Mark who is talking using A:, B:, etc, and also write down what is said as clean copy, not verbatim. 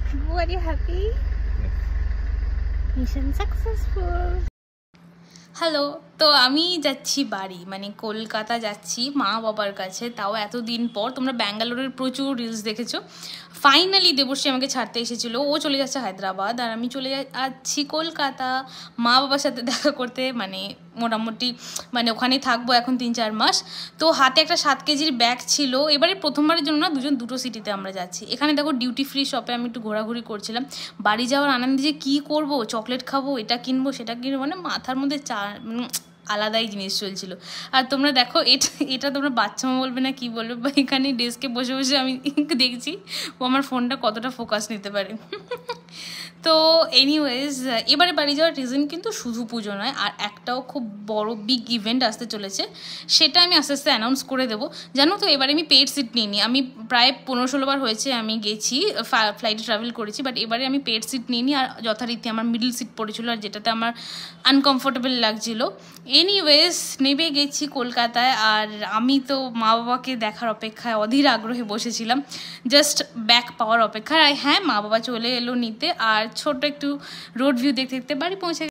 A: Are you happy?
B: Yes.
A: Mission successful.
C: Hello, তো আমি যাচ্ছি বাড়ি, মানে কলকাতা যাচ্ছি মা বাবার কাছে, তাও এতদিন পর। তোমরা ব্যাঙ্গালোরের প্রচুর রিলস দেখেছো। ফাইনালি দেবশ্রী আমাকে ছাড়তে এসেছিলো, ও চলে যাচ্ছে হায়দ্রাবাদ আর আমি চলে যাচ্ছি কলকাতা মা বাবার সাথে দেখা করতে। মানে মোটামুটি মানে ওখানেই থাকবো এখন 3-4 মাস। তো হাতে একটা 7 কেজির ব্যাগ ছিল। এবারে প্রথমবারের জন্য না দুটো সিটিতে আমরা যাচ্ছি। এখানে দেখো ডিউটি ফ্রি শপে আমি একটু ঘোরাঘুরি করছিলাম। বাড়ি যাওয়ার আনন্দে যে কী করবো, চকলেট খাবো, এটা কিনবো সেটা কিনবো, মানে মাথার মধ্যে আলাদাই জিনিস চলছিল। আর তোমরা দেখো এটা তোমরা বাচ্চা মা বলবে না কি বলবে, বা এখানে ডেস্কে বসে বসে আমি দেখছি ও আমার ফোনটা কতটা ফোকাস নিতে পারে। তো এনিওয়েজ, এবারে বাড়ি যাওয়ার রিজন কিন্তু শুধু পুজো নয়, আর একটাও খুব বড় বিগ ইভেন্ট আসতে চলেছে। সেটা আমি আস্তে আস্তে অ্যানাউন্স করে দেবো। জানো তো, এবারে আমি পেড সিট নিইনি। আমি প্রায় 15-16 বার হয়েছে আমি গেছি, ফ্লাইটে ট্রাভেল করেছি, বাট এবারে আমি পেড সিট নিইনি। আর যথারীতি আমার মিডল সিট পড়েছিল, আর যেটাতে আমার আনকমফোর্টেবল লাগছিল। এনিওয়েজ নেমে গেছি কলকাতায়, আর আমি তো মা বাবাকে দেখার অপেক্ষায় অধীর আগ্রহে বসেছিলাম, জাস্ট ব্যাক পাওয়ার অপেক্ষায়। হ্যাঁ, মা বাবা চলে এলো নিতে, আর ছোট্ট একটু রোড ভিউ দেখতে দেখতে বাড়ি পৌঁছে